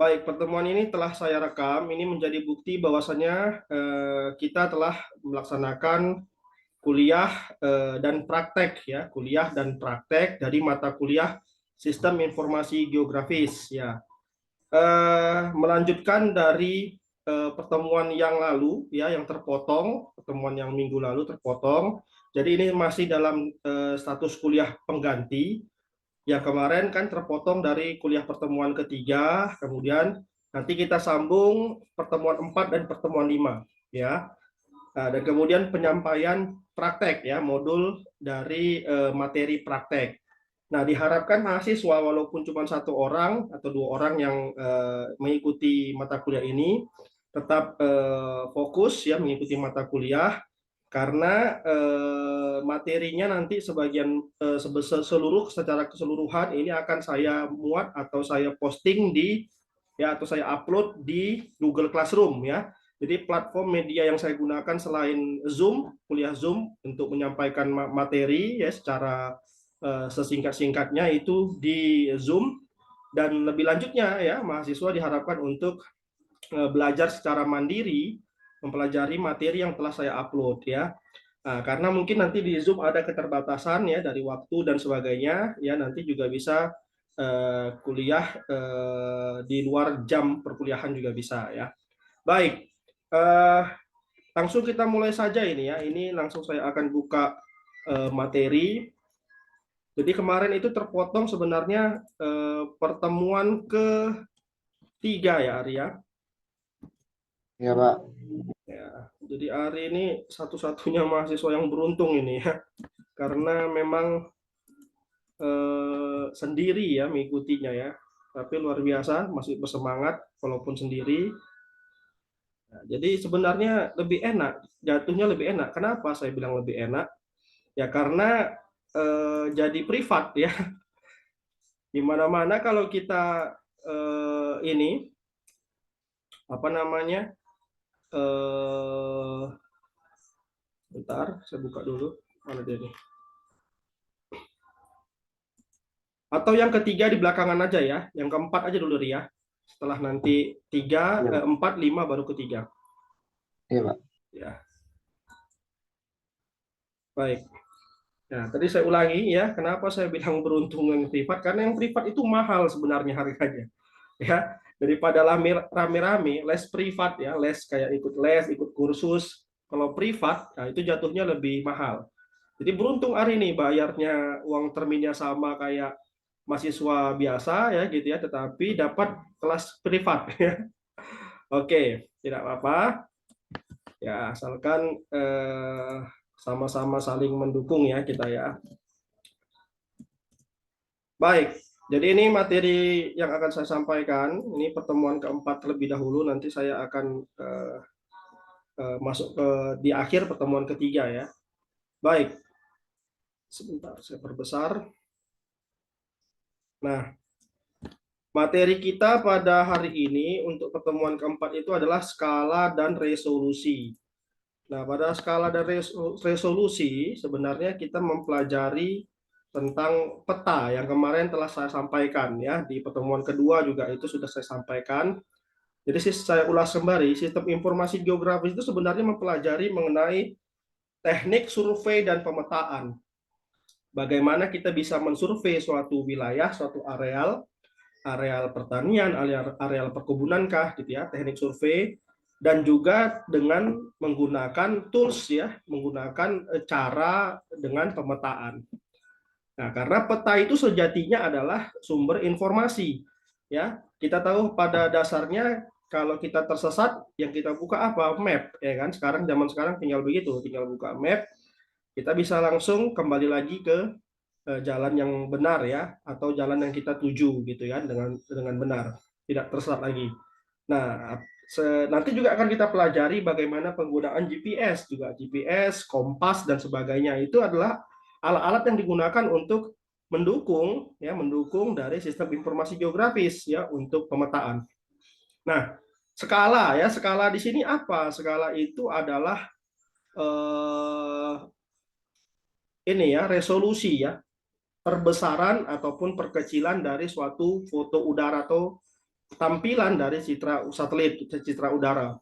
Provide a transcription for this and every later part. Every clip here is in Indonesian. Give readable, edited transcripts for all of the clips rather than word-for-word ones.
Baik, pertemuan ini telah saya rekam. Ini menjadi bukti bahwasanya kita telah melaksanakan kuliah dan praktek ya, kuliah dan praktek dari mata kuliah Sistem Informasi Geografis ya. Melanjutkan dari pertemuan yang lalu ya, yang terpotong, pertemuan yang minggu lalu terpotong. Jadi ini masih dalam status kuliah pengganti. Yang kemarin kan terpotong dari kuliah pertemuan ketiga, kemudian nanti kita sambung pertemuan 4 dan pertemuan 5 ya. Nah, dan kemudian penyampaian praktek ya, modul dari materi praktek. Nah, diharapkan mahasiswa walaupun cuma satu orang atau dua orang yang mengikuti mata kuliah ini tetap fokus ya mengikuti mata kuliah karena materinya nanti secara keseluruhan ini akan saya muat atau saya posting di ya atau saya upload di Google Classroom ya. Jadi platform media yang saya gunakan selain Zoom, kuliah Zoom untuk menyampaikan materi ya secara sesingkat-singkatnya itu di Zoom, dan lebih lanjutnya ya mahasiswa diharapkan untuk belajar secara mandiri mempelajari materi yang telah saya upload ya. Nah, karena mungkin nanti di Zoom ada keterbatasan ya dari waktu dan sebagainya ya, nanti juga bisa kuliah di luar jam perkuliahan juga bisa ya. Baik, langsung kita mulai saja ini ya. Ini langsung saya akan buka materi. Jadi kemarin itu terpotong sebenarnya pertemuan ketiga ya Arya. Ya, Pak. Ya, jadi Ari ini satu-satunya mahasiswa yang beruntung ini ya, karena memang sendiri ya mengikutinya ya, tapi luar biasa masih bersemangat walaupun sendiri. Nah, jadi sebenarnya lebih enak, jatuhnya lebih enak. Kenapa saya bilang lebih enak? Ya karena jadi privat ya. Di mana-mana kalau kita ini apa namanya? Bentar, saya buka dulu. Mana dia nih? Atau yang ketiga di belakangan aja ya, yang keempat aja dulu Ria. Setelah nanti 3, 4, 5 baru ketiga. Iya, Pak. Ya, baik. Nah, tadi saya ulangi ya, kenapa saya bilang beruntung yang privat? Karena yang privat itu mahal sebenarnya harganya. Ya, daripada rame-rame les privat ya, les, ikut kursus. Kalau privat, nah itu jatuhnya lebih mahal. Jadi beruntung hari ini bayarnya uang terminnya sama kayak mahasiswa biasa ya gitu ya, tetapi dapat kelas privat ya. Oke, tidak apa-apa. Ya, asalkan sama-sama saling mendukung ya kita ya. Baik, jadi ini materi yang akan saya sampaikan. Ini pertemuan keempat terlebih dahulu. Nanti saya akan masuk ke di akhir pertemuan ketiga ya. Baik, sebentar saya perbesar. Nah, materi kita pada hari ini untuk pertemuan keempat itu adalah skala dan resolusi. Nah, pada skala dan resolusi sebenarnya kita mempelajari tentang peta yang kemarin telah saya sampaikan ya, di pertemuan kedua juga itu sudah saya sampaikan. Jadi saya ulas kembali, sistem informasi geografis itu sebenarnya mempelajari mengenai teknik survei dan pemetaan. Bagaimana kita bisa mensurvei suatu wilayah, suatu areal, areal pertanian, areal perkebunan kah gitu ya, teknik survei, dan juga dengan menggunakan tools ya, menggunakan cara dengan pemetaan. Nah, karena peta itu sejatinya adalah sumber informasi ya. Kita tahu pada dasarnya kalau kita tersesat yang kita buka apa? Map ya kan. Zaman sekarang tinggal begitu, tinggal buka map, kita bisa langsung kembali lagi ke jalan yang benar ya, atau jalan yang kita tuju gitu ya, dengan benar, tidak tersesat lagi. Nah, nanti juga akan kita pelajari bagaimana penggunaan GPS juga, GPS, kompas dan sebagainya. Itu adalah alat-alat yang digunakan untuk mendukung dari sistem informasi geografis ya untuk pemetaan. Nah, skala di sini apa? Skala itu adalah ini ya, resolusi ya, perbesaran ataupun perkecilan dari suatu foto udara atau tampilan dari citra satelit, citra udara.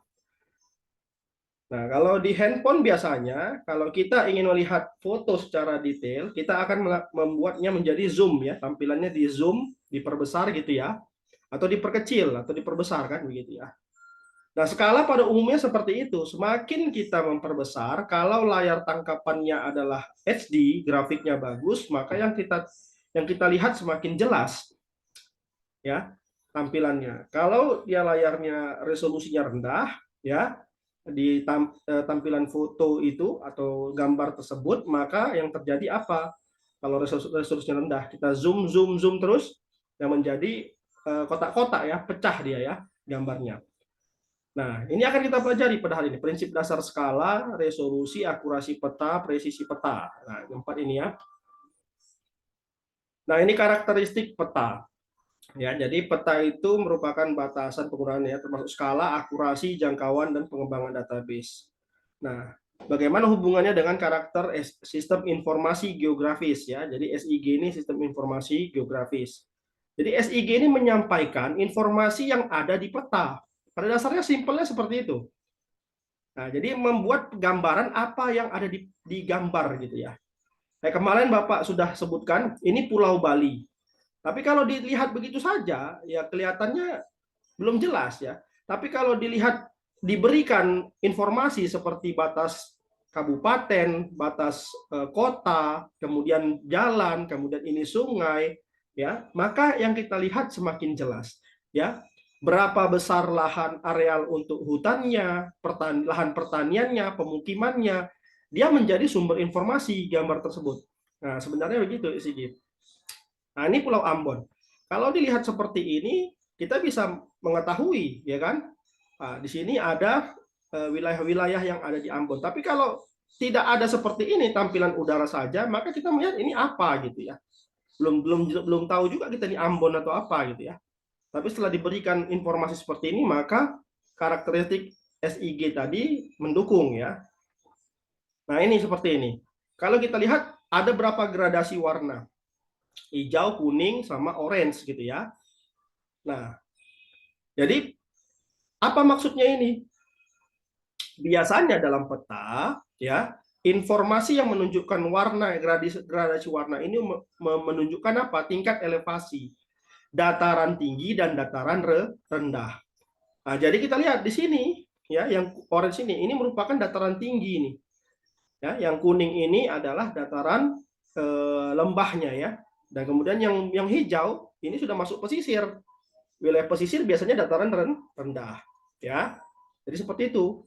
Nah, kalau di handphone biasanya, kalau kita ingin melihat foto secara detail, kita akan membuatnya menjadi zoom ya, tampilannya di zoom, diperbesar gitu ya, atau diperkecil atau diperbesar kan begitu ya. Nah, skala pada umumnya seperti itu. Semakin kita memperbesar, kalau layar tangkapannya adalah HD, grafiknya bagus, maka yang kita lihat semakin jelas ya tampilannya. Kalau dia layarnya resolusinya rendah ya di tampilan foto itu atau gambar tersebut, maka yang terjadi apa? Kalau resolusinya rendah, kita zoom zoom zoom terus yang menjadi kotak-kotak ya, pecah dia ya gambarnya. Nah, ini akan kita pelajari pada hari ini, prinsip dasar skala, resolusi, akurasi peta, presisi peta. Nah, empat ini ya. Nah, ini karakteristik peta. Ya, jadi peta itu merupakan batasan penggunaannya, termasuk skala, akurasi, jangkauan, dan pengembangan database. Nah, bagaimana hubungannya dengan karakter sistem informasi geografis ya? Jadi SIG ini sistem informasi geografis. Jadi SIG ini menyampaikan informasi yang ada di peta. Pada dasarnya simpelnya seperti itu. Nah, jadi membuat gambaran apa yang ada di gambar gitu ya. Kayak kemarin Bapak sudah sebutkan, ini Pulau Bali. Tapi kalau dilihat begitu saja, ya kelihatannya belum jelas ya. Tapi kalau dilihat diberikan informasi seperti batas kabupaten, batas kota, kemudian jalan, kemudian ini sungai, ya, maka yang kita lihat semakin jelas, ya. Berapa besar lahan areal untuk hutannya, lahan pertaniannya, pemukimannya, dia menjadi sumber informasi gambar tersebut. Nah, sebenarnya begitu, Sigit. Nah, ini Pulau Ambon. Kalau dilihat seperti ini, kita bisa mengetahui, ya kan? Nah, di sini ada wilayah-wilayah yang ada di Ambon. Tapi kalau tidak ada seperti ini tampilan udara saja, maka kita melihat ini apa gitu ya. Belum tahu juga kita di Ambon atau apa gitu ya. Tapi setelah diberikan informasi seperti ini, maka karakteristik SIG tadi mendukung ya. Nah, ini seperti ini. Kalau kita lihat ada berapa gradasi warna? Hijau, kuning, sama orange gitu ya. Nah, jadi apa maksudnya ini? Biasanya dalam peta ya, informasi yang menunjukkan warna gradasi warna ini menunjukkan apa? Tingkat elevasi, dataran tinggi dan dataran rendah. Nah, jadi kita lihat di sini ya, yang orange ini merupakan dataran tinggi ini. Ya, yang kuning ini adalah dataran lembahnya ya. Dan kemudian yang hijau ini sudah masuk pesisir. Wilayah pesisir biasanya dataran rendah ya. Jadi seperti itu.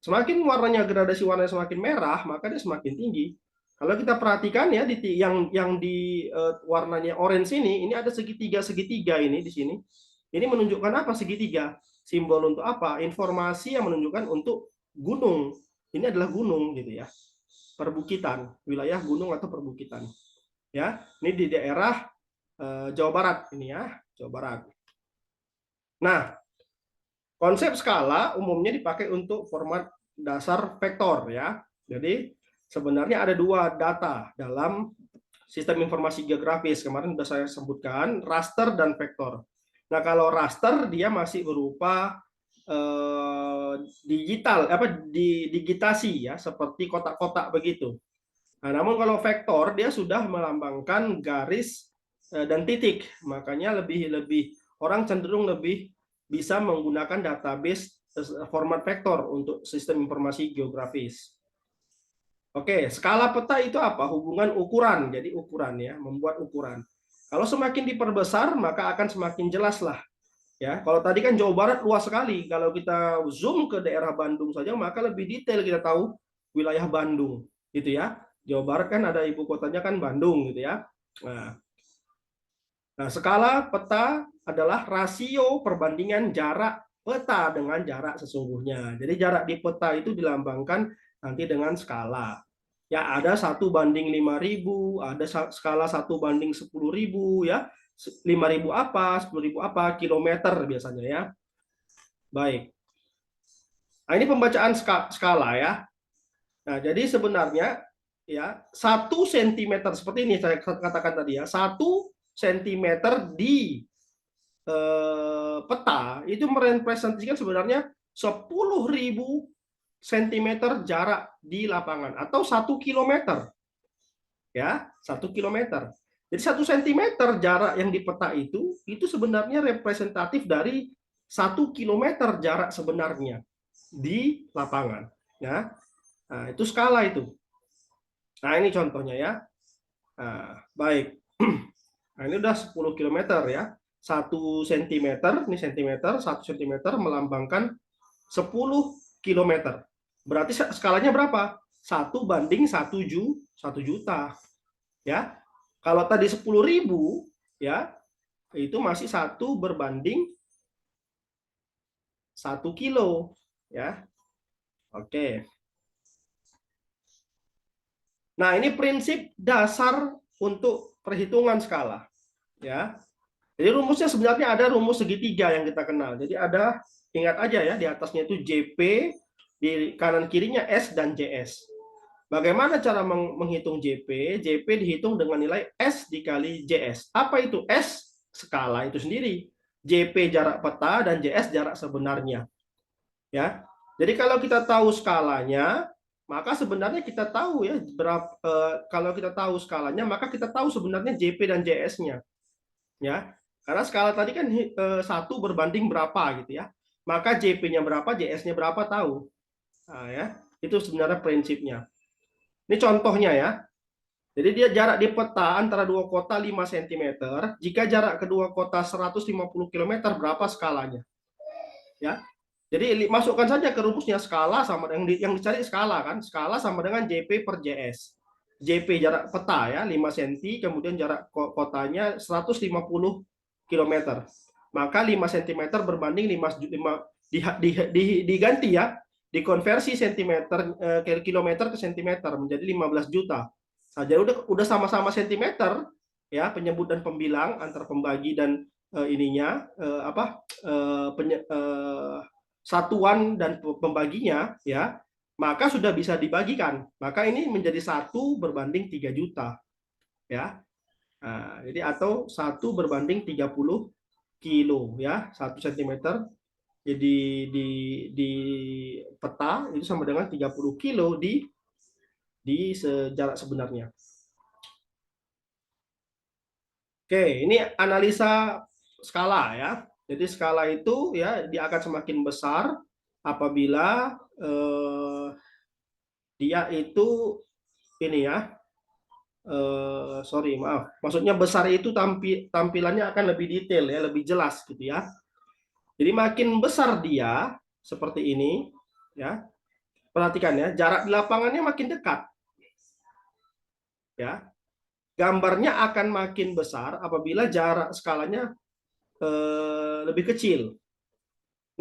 Semakin warnanya gradasi warnanya semakin merah, maka dia semakin tinggi. Kalau kita perhatikan ya yang di warnanya orange ini ada segitiga ini di sini. Ini menunjukkan apa segitiga? Simbol untuk apa? Informasi yang menunjukkan untuk gunung. Ini adalah gunung gitu ya. Perbukitan, wilayah gunung atau perbukitan. Ya, ini di daerah Jawa Barat ini ya, Jawa Barat. Nah, konsep skala umumnya dipakai untuk format dasar vektor ya. Jadi sebenarnya ada dua data dalam sistem informasi geografis. Kemarin sudah saya sebutkan, raster dan vektor. Nah, kalau raster dia masih berupa digital digitasi ya, seperti kotak-kotak begitu. Nah, namun kalau vektor dia sudah melambangkan garis dan titik, makanya lebih orang cenderung lebih bisa menggunakan database format vektor untuk sistem informasi geografis. Oke, skala peta itu apa? Hubungan ukuran. Jadi ukuran ya, membuat ukuran. Kalau semakin diperbesar, maka akan semakin jelas lah. Ya, kalau tadi kan Jawa Barat luas sekali. Kalau kita zoom ke daerah Bandung saja, maka lebih detail kita tahu wilayah Bandung, gitu ya. Jawa Barat kan ada ibu kotanya kan Bandung, gitu ya. Nah, skala peta adalah rasio perbandingan jarak peta dengan jarak sesungguhnya. Jadi jarak di peta itu dilambangkan nanti dengan skala. Ya, ada 1:5.000, ada skala 1:10.000 ya. 5.000 apa, 10.000 apa, kilometer biasanya ya. Baik. Nah, ini pembacaan skala ya. Nah, jadi sebenarnya ya 1 cm seperti ini saya katakan tadi ya, 1 cm di peta itu merepresentasikan sebenarnya 10.000 cm jarak di lapangan atau 1 km, ya 1 km. Jadi 1 cm jarak yang di peta itu sebenarnya representatif dari 1 km jarak sebenarnya di lapangan, ya. Nah, itu skala itu. Nah, ini contohnya ya. Nah, baik. Nah, ini udah 10 km ya. 1 cm, ini centimeter, 1 cm melambangkan 10 km. Berarti skalanya berapa? 1 banding 1 juta. Ya. Kalau tadi 10.000, ya, itu masih 1 banding 1 kilo. Ya. Oke. Nah, ini prinsip dasar untuk perhitungan skala. Ya. Jadi rumusnya sebenarnya ada rumus segitiga yang kita kenal. Jadi ada, ingat aja ya, di atasnya itu JP, di kanan kirinya S dan JS. Bagaimana cara menghitung JP? JP dihitung dengan nilai S dikali JS. Apa itu S? Skala itu sendiri. JP jarak peta dan JS jarak sebenarnya. Ya. Jadi kalau kita tahu skalanya, maka sebenarnya kita tahu ya berapa, kalau kita tahu skalanya, maka kita tahu sebenarnya JP dan JS-nya. Ya. Karena skala tadi kan 1 berbanding berapa gitu ya. Maka JP-nya berapa, JS-nya berapa tahu. Nah, ya. Itu sebenarnya prinsipnya. Ini contohnya ya. Jadi dia jarak di peta antara dua kota 5 cm. Jika jarak kedua kota 150 km, berapa skalanya? Ya. Jadi masukkan saja ke rumusnya skala sama yang dicari skala kan. Skala sama dengan JP per JS. JP jarak peta ya 5 cm, kemudian jarak kotanya 150 km. Maka 5 cm berbanding 5 diganti ya, dikonversi kilometer ke centimeter menjadi 15 juta. Saja udah sama-sama centimeter ya, penyebut dan pembilang antar pembagi dan satuan dan pembaginya ya, maka sudah bisa dibagikan. Maka ini menjadi 1 berbanding 3 juta ya. Nah, jadi atau 1 berbanding 30 kilo ya, 1 cm jadi di peta itu sama dengan 30 kilo di jarak sebenarnya. Oke, ini analisa skala ya. Jadi skala itu ya dia akan semakin besar apabila dia itu ini ya, maksudnya besar itu tampilannya akan lebih detail ya, lebih jelas gitu ya. Jadi makin besar dia seperti ini ya, perhatikan ya, jarak di lapangannya makin dekat ya. Gambarnya akan makin besar apabila jarak skalanya lebih kecil.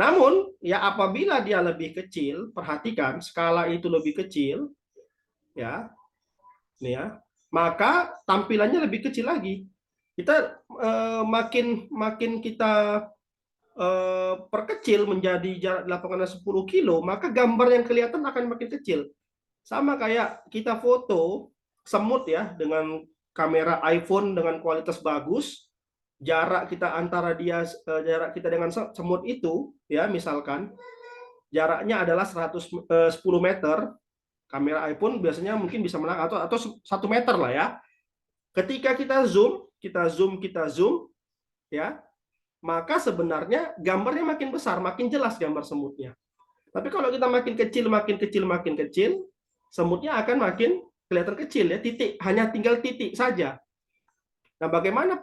Namun ya apabila dia lebih kecil, perhatikan skala itu lebih kecil ya, ini ya, maka tampilannya lebih kecil lagi. Kita makin kita perkecil menjadi jarak di lapangannya 10 kilo, maka gambar yang kelihatan akan makin kecil. Sama kayak kita foto semut ya dengan kamera iPhone dengan kualitas bagus, jarak kita antara jarak kita dengan semut itu ya, misalkan jaraknya adalah 10 meter, kamera iPhone biasanya mungkin bisa menangkap atau 1 meter lah ya. Ketika kita zoom ya, maka sebenarnya gambarnya makin besar, makin jelas gambar semutnya. Tapi kalau kita makin kecil, semutnya akan makin kelihatan kecil ya, titik, hanya tinggal titik saja. Nah, bagaimana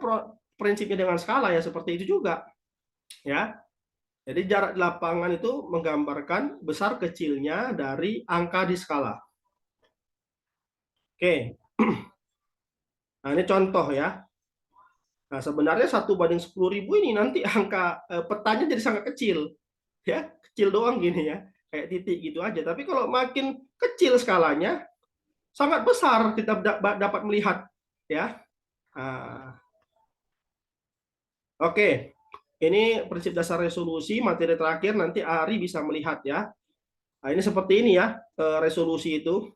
prinsipnya dengan skala ya seperti itu juga. Ya. Jadi jarak di lapangan itu menggambarkan besar kecilnya dari angka di skala. Oke. Nah, ini contoh ya. Nah, sebenarnya 1 banding 10.000 ini nanti angka petanya jadi sangat kecil. Ya, kecil doang gini ya. Kayak titik gitu aja. Tapi kalau makin kecil skalanya, sangat besar kita dapat melihat ya. Nah, oke. Ini prinsip dasar resolusi, materi terakhir nanti Ari bisa melihat ya. Nah, ini seperti ini ya, resolusi itu.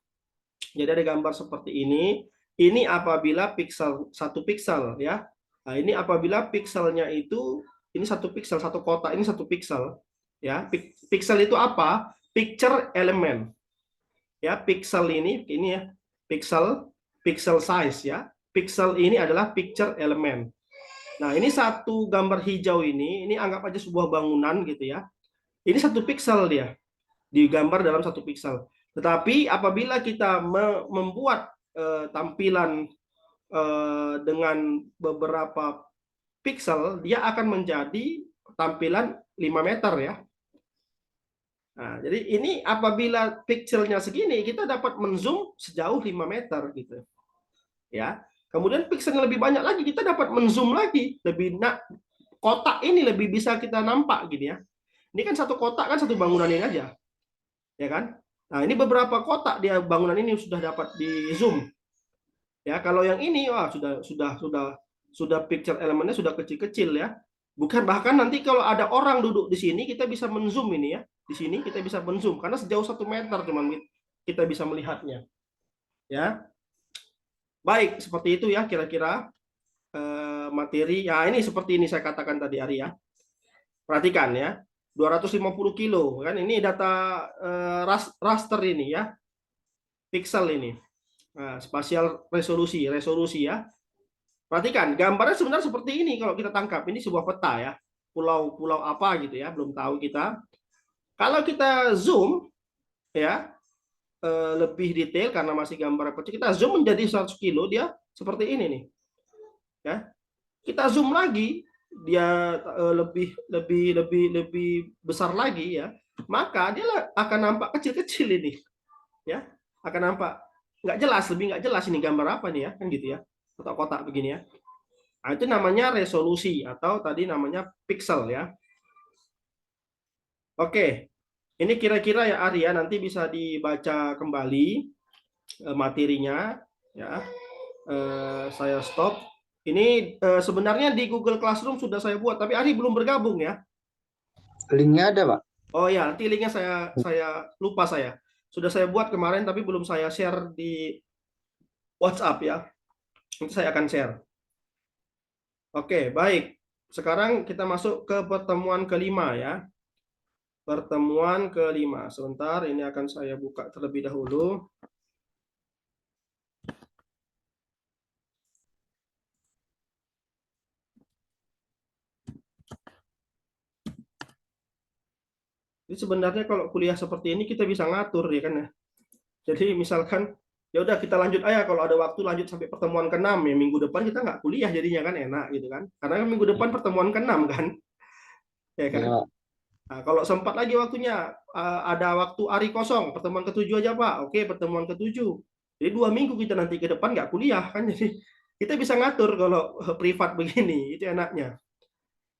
Jadi ada gambar seperti ini. Ini apabila 1 piksel ya. Nah, ini apabila pikselnya itu ini satu pixel, satu kotak ini satu pixel. Ya, pixel itu apa? Picture element. Ya, pixel ini ya, pixel size ya. Pixel ini adalah picture element. Nah, ini satu gambar hijau ini anggap aja sebuah bangunan gitu ya. Ini satu pixel dia, digambar dalam satu pixel. Tetapi apabila kita membuat tampilan dengan beberapa pixel, dia akan menjadi tampilan 5 meter ya. Nah, jadi ini apabila pixelnya segini, kita dapat menzoom sejauh 5 meter gitu. Ya. Kemudian pixelnya lebih banyak lagi, kita dapat menzoom lagi, lebih kotak ini lebih bisa kita nampak gini ya. Ini kan satu kotak kan satu bangunan ini aja. Ya kan? Nah, ini beberapa kotak dia bangunan ini sudah dapat di zoom. Ya, kalau yang ini wah sudah picture elemennya sudah kecil-kecil ya. Bukan, bahkan nanti kalau ada orang duduk di sini kita bisa menzoom ini ya. Di sini kita bisa menzoom karena sejauh 1 meter cuman kita bisa melihatnya. Ya. Baik, seperti itu ya kira-kira materi. Ya, ini seperti ini saya katakan tadi Ari ya. Perhatikan ya. 250 kilo kan ini data raster ini ya. Pixel ini. Nah, spasial resolusi ya. Perhatikan, gambarnya sebenarnya seperti ini kalau kita tangkap. Ini sebuah peta ya. Pulau-pulau apa gitu ya, belum tahu kita. Kalau kita zoom ya, lebih detail karena masih gambar kecil, kita zoom menjadi 100 kilo, dia seperti ini nih. Ya. Kita zoom lagi, dia lebih besar lagi ya. Maka dia akan nampak kecil-kecil ini. Ya. Akan nampak nggak jelas, lebih nggak jelas ini gambar apa nih ya, kan gitu ya. Kotak-kotak begini ya. Nah, itu namanya resolusi atau tadi namanya pixel ya. Oke, ini kira-kira ya Arya nanti bisa dibaca kembali materinya ya. Saya stop. Ini sebenarnya di Google Classroom sudah saya buat, tapi Ari belum bergabung ya. Linknya ada, Pak. Oh ya, nanti linknya saya lupa saya. Sudah saya buat kemarin tapi belum saya share di WhatsApp ya. Nanti saya akan share. Oke, baik. Sekarang kita masuk ke pertemuan kelima ya. Pertemuan kelima. Sebentar, ini akan saya buka terlebih dahulu. Jadi sebenarnya kalau kuliah seperti ini kita bisa ngatur ya kan ya. Jadi misalkan ya udah kita lanjut aja kalau ada waktu lanjut sampai pertemuan ke-6 ya minggu depan kita nggak kuliah jadinya kan enak gitu kan. Karena kan minggu depan pertemuan ke-6 kan. Ya Iya, kan. Pak. Nah, kalau sempat lagi waktunya ada waktu hari kosong pertemuan ke-7 aja Pak. Oke, pertemuan ke-7. Jadi 2 minggu kita nanti ke depan nggak kuliah kan. Jadi kita bisa ngatur kalau privat begini itu enaknya.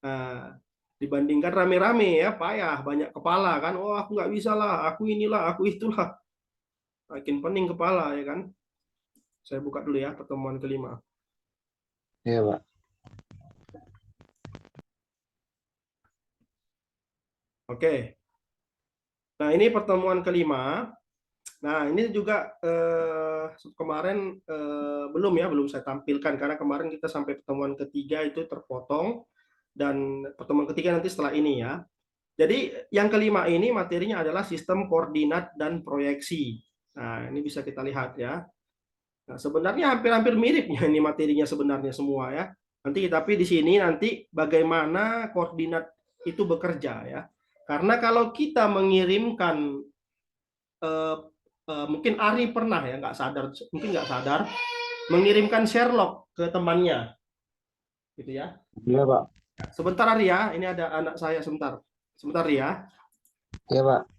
Nah, dibandingkan rame-rame ya payah banyak kepala kan. Oh aku nggak bisa lah, aku inilah, aku itulah. Makin pening kepala ya kan. Saya buka dulu ya pertemuan kelima. Iya, Pak. Oke. Nah, ini pertemuan kelima. Nah, ini juga kemarin belum saya tampilkan karena kemarin kita sampai pertemuan ketiga itu terpotong dan pertemuan ketiga nanti setelah ini ya. Jadi yang kelima ini materinya adalah sistem koordinat dan proyeksi. Nah, ini bisa kita lihat ya. Nah, sebenarnya hampir-hampir mirip ya ini materinya sebenarnya semua ya. Nanti tapi di sini nanti bagaimana koordinat itu bekerja ya. Karena kalau kita mengirimkan mungkin Ari pernah ya nggak sadar mengirimkan Sherlock ke temannya gitu ya. Iya, Pak. Sebentar Ari ya, ini ada anak saya sebentar. Sebentar ya. Iya, Pak.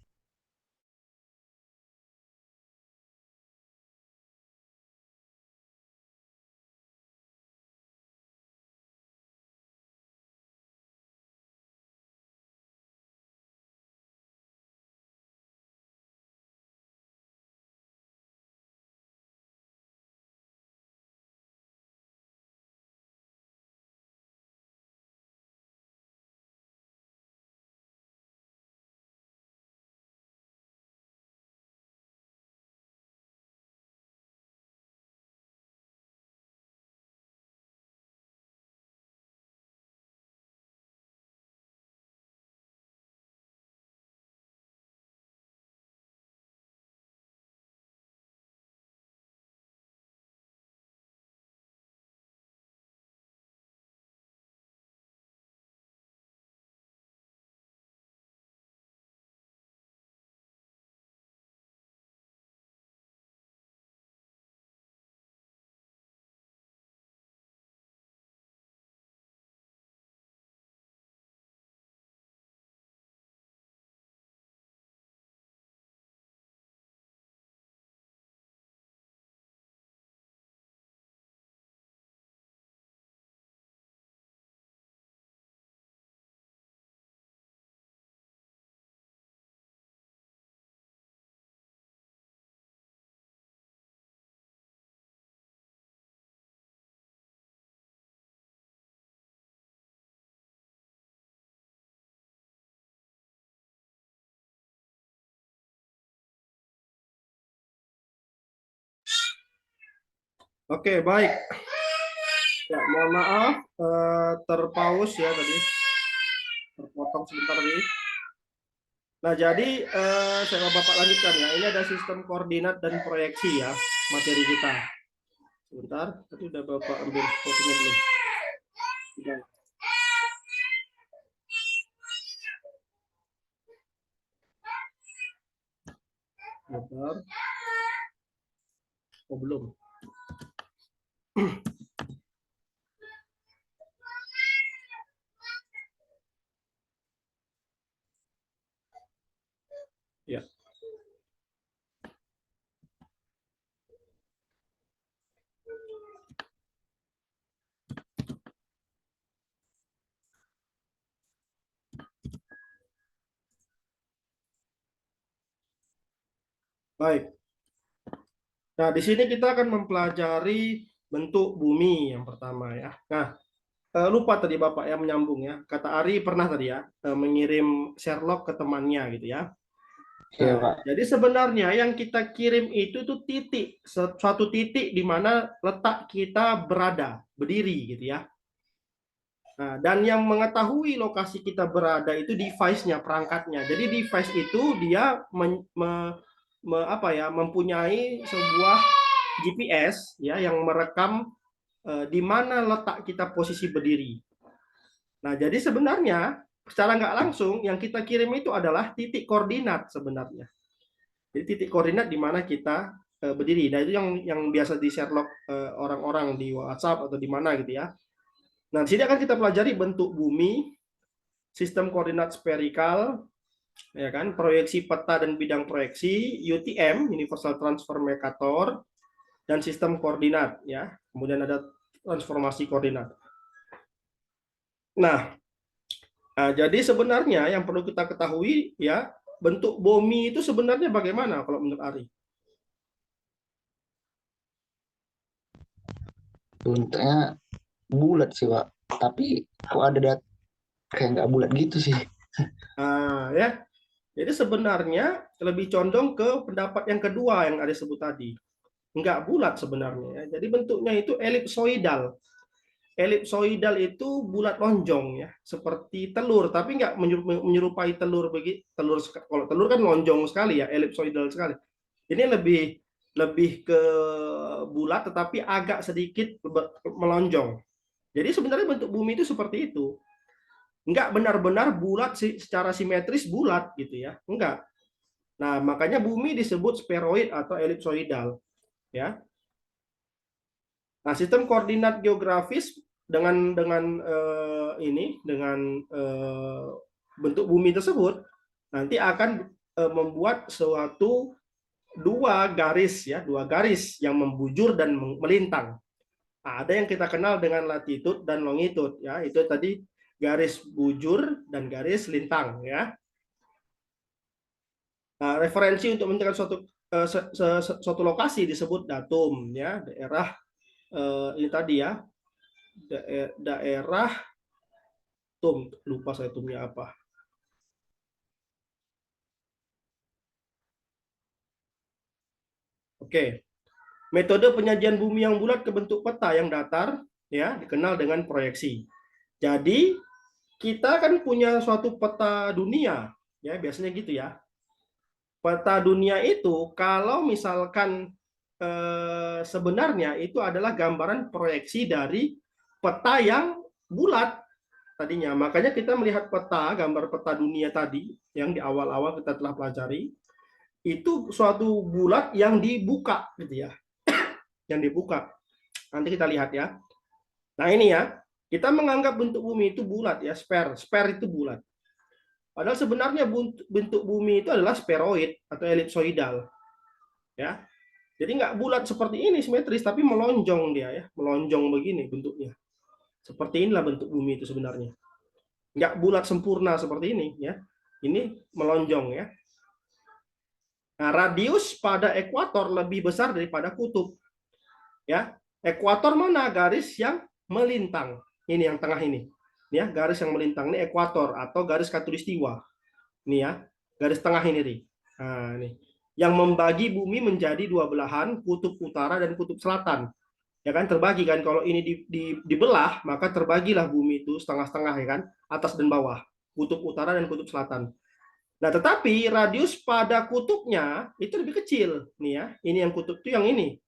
Oke, baik. Ya, mohon maaf terpaus ya tadi, terpotong sebentar tadi. Nah, jadi saya mau Bapak lanjutkan ya. Ini ada sistem koordinat dan proyeksi ya materi kita. Sebentar, tadi udah Bapak ambil fotonya belum? Sudah. Sebentar. Oh, belum. Ya. Baik. Nah, di sini kita akan mempelajari bentuk bumi yang pertama ya. Nah, lupa tadi Bapak ya menyambung ya. Kata Ari pernah tadi ya mengirim Sherlock ke temannya gitu ya. Iya, Nah, Pak. jadi sebenarnya yang kita kirim itu tuh titik, suatu titik di mana letak kita berada, berdiri gitu ya. Nah, dan yang mengetahui lokasi kita berada itu device-nya, perangkatnya. Jadi device itu dia mempunyai sebuah GPS ya yang merekam di mana letak kita posisi berdiri. Nah, jadi sebenarnya secara nggak langsung yang kita kirim itu adalah titik koordinat sebenarnya. Jadi titik koordinat di mana kita berdiri. Nah, itu yang biasa di Sherlock orang-orang di WhatsApp atau di mana gitu ya. Nah, di sini akan kita pelajari bentuk bumi, sistem koordinat sferikal, ya kan, proyeksi peta dan bidang proyeksi, UTM, Universal Transfer Mercator, dan sistem koordinat, ya. Kemudian ada transformasi koordinat. Nah, jadi sebenarnya yang perlu kita ketahui, ya, bentuk bumi itu sebenarnya bagaimana kalau menurut Ari? Bentuknya bulat sih, Pak. Tapi kok ada kayak nggak bulat gitu sih. Ya, jadi sebenarnya lebih condong ke pendapat yang kedua yang ada sebut tadi. Enggak bulat sebenarnya ya. Jadi bentuknya itu elipsoidal. Elipsoidal itu bulat lonjong ya, seperti telur, tapi enggak menyerupai telur begitu. Kalau telur kan lonjong sekali ya, elipsoidal sekali. Ini lebih lebih ke bulat tetapi agak sedikit melonjong. Jadi sebenarnya bentuk bumi itu seperti itu. Enggak benar-benar bulat secara simetris bulat gitu ya. Enggak. Nah, makanya bumi disebut spheroid atau elipsoidal ya. Nah, sistem koordinat geografis dengan bentuk bumi tersebut nanti akan membuat suatu dua garis yang membujur dan melintang. Nah, ada yang kita kenal dengan latitude dan longitude ya, itu tadi garis bujur dan garis lintang ya. Nah, referensi untuk menentukan suatu lokasi disebut datum ya, daerah ini tadi ya, daerah lupa saya tumnya apa. Oke, metode penyajian bumi yang bulat ke bentuk peta yang datar ya dikenal dengan proyeksi. Jadi kita kan punya suatu peta dunia ya, biasanya gitu ya. Peta dunia itu kalau misalkan sebenarnya itu adalah gambaran proyeksi dari peta yang bulat tadinya. Makanya kita melihat peta, gambar peta dunia tadi yang di awal-awal kita telah pelajari, itu suatu bulat yang dibuka gitu ya. Yang dibuka. Nanti kita lihat ya. Nah, ini ya. Kita menganggap bentuk bumi itu bulat ya, sphere. Sphere itu bulat. Padahal sebenarnya bentuk bumi itu adalah spheroid atau elipsoidal. Ya. Jadi nggak bulat seperti ini simetris, tapi melonjong dia ya, melonjong begini bentuknya. Seperti inilah bentuk bumi itu sebenarnya. Nggak bulat sempurna seperti ini ya. Ini melonjong ya. Nah, radius pada ekuator lebih besar daripada kutub. Ya, ekuator mana? Garis yang melintang. Ini yang tengah ini. Ya, garis yang melintang ini ekuator atau garis khatulistiwa. Ini ya, garis tengah ini nih. Nah, ini yang membagi bumi menjadi dua belahan, kutub utara dan kutub selatan. Ya kan terbagi kan, kalau ini dibelah maka terbagilah bumi itu setengah-setengah ya kan, atas dan bawah, kutub utara dan kutub selatan. Nah, tetapi radius pada kutubnya itu lebih kecil nih ya. Ini yang kutub itu yang ini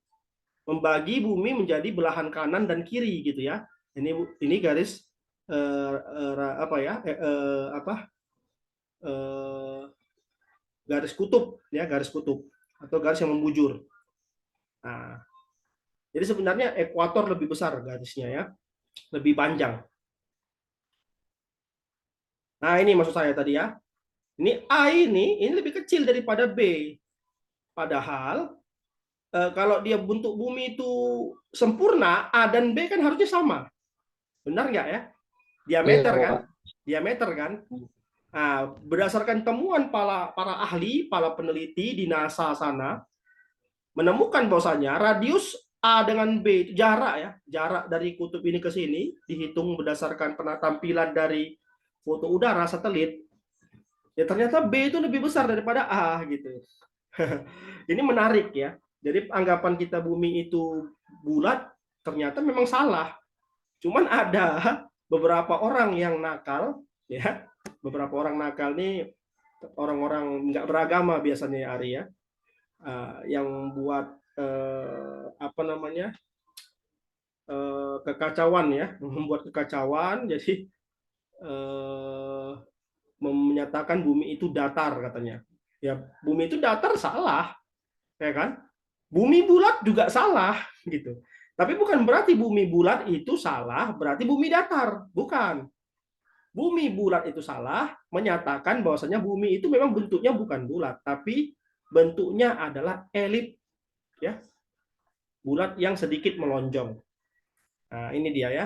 membagi bumi menjadi belahan kanan dan kiri gitu ya. Ini garis apa ya? Eh, garis kutub ya, garis kutub atau garis yang membujur. Nah, jadi sebenarnya ekuator lebih besar garisnya ya, lebih panjang. Nah, ini maksud saya tadi ya. Ini A ini lebih kecil daripada B. Padahal kalau dia bentuk bumi itu sempurna, A dan B kan harusnya sama. Benar nggak ya? Iya Diameter kan? Pak. Diameter kan? Nah, berdasarkan temuan para ahli, para peneliti di NASA sana, menemukan bahwasanya radius A dengan B itu jarak ya, jarak dari kutub ini ke sini dihitung berdasarkan tampilan dari foto udara satelit. Ya ternyata B itu lebih besar daripada A gitu. Ini menarik ya. Jadi anggapan kita bumi itu bulat ternyata memang salah. Cuman ada beberapa orang yang nakal ya, beberapa orang nakal nih orang-orang nggak beragama biasanya ya Ari ya, yang buat apa namanya kekacauan ya, membuat kekacauan. Jadi eh, menyatakan bumi itu datar katanya. Ya bumi itu datar salah, ya kan? Bumi bulat juga salah gitu. Tapi bukan berarti bumi bulat itu salah, berarti bumi datar. Bukan. Bumi bulat itu salah, menyatakan bahwasanya bumi itu memang bentuknya bukan bulat, tapi bentuknya adalah elip, ya, bulat yang sedikit melonjong. Nah, ini dia ya.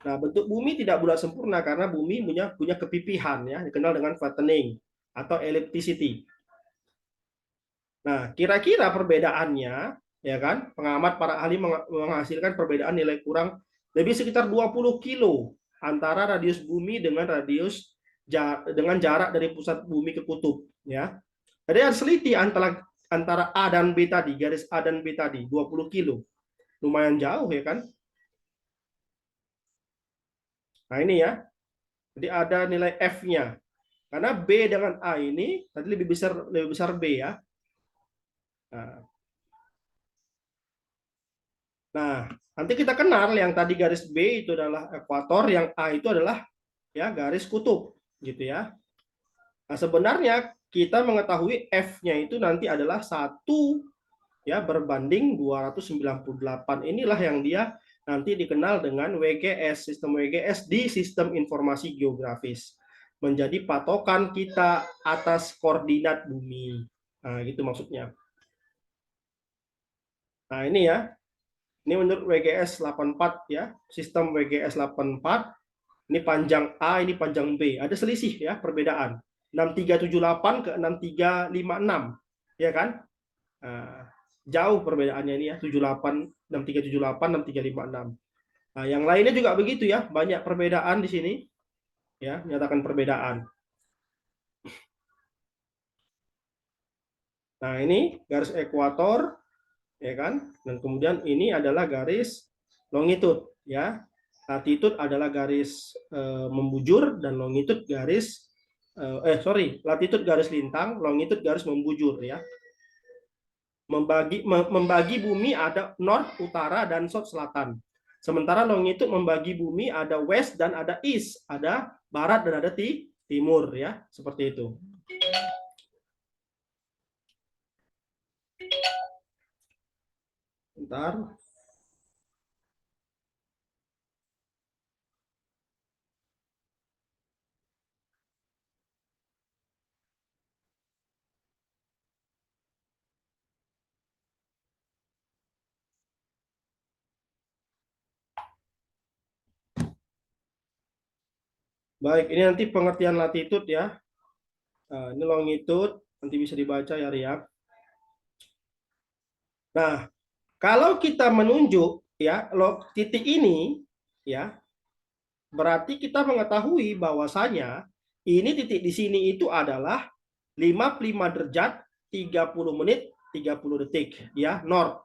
Nah, bentuk bumi tidak bulat sempurna karena bumi punya kepipihan ya, dikenal dengan flattening atau ellipticity. Nah, kira-kira perbedaannya ya kan, pengamat para ahli menghasilkan perbedaan nilai kurang lebih sekitar 20 kilo antara radius bumi dengan dengan jarak dari pusat bumi ke kutub ya. Jadi harus teliti antara A dan B tadi, garis A dan B tadi, 20 kilo. Lumayan jauh ya kan? Nah, ini ya. Jadi ada nilai F-nya. Karena B dengan A ini tadi lebih besar B ya. Nah, Nah, nanti kita kenal yang tadi garis B itu adalah ekuator, yang A itu adalah ya garis kutub, gitu ya. Nah, sebenarnya kita mengetahui F-nya itu nanti adalah 1 ya berbanding 298. Inilah yang dia nanti dikenal dengan WGS, sistem WGS di sistem informasi geografis. Menjadi patokan kita atas koordinat bumi. Nah, gitu maksudnya. Nah, ini ya. Ini menurut WGS 84 ya, sistem WGS 84. Ini panjang A, ini panjang B. Ada selisih ya, perbedaan. 6378 ke 6356. Ya kan? Nah, jauh perbedaannya ini ya, 78, 6378, 6356. Nah, yang lainnya juga begitu ya, banyak perbedaan di sini. Ya, menyatakan perbedaan. Nah, ini garis ekuator ya kan? Dan kemudian ini adalah garis longitude ya. Latitude adalah garis membujur dan longitude garis latitude garis lintang, longitude garis membujur ya. Membagi bumi ada north, utara dan south, selatan. Sementara longitude membagi bumi ada west dan ada east, ada barat dan ada timur ya, seperti itu. Bentar. Baik, ini nanti pengertian latitude ya. Nah, ini longitude, nanti bisa dibaca ya Ria. Nah, kalau kita menunjuk ya titik ini ya, berarti kita mengetahui bahwasanya ini titik di sini itu adalah 55 derajat 30 menit 30 detik, ya, north,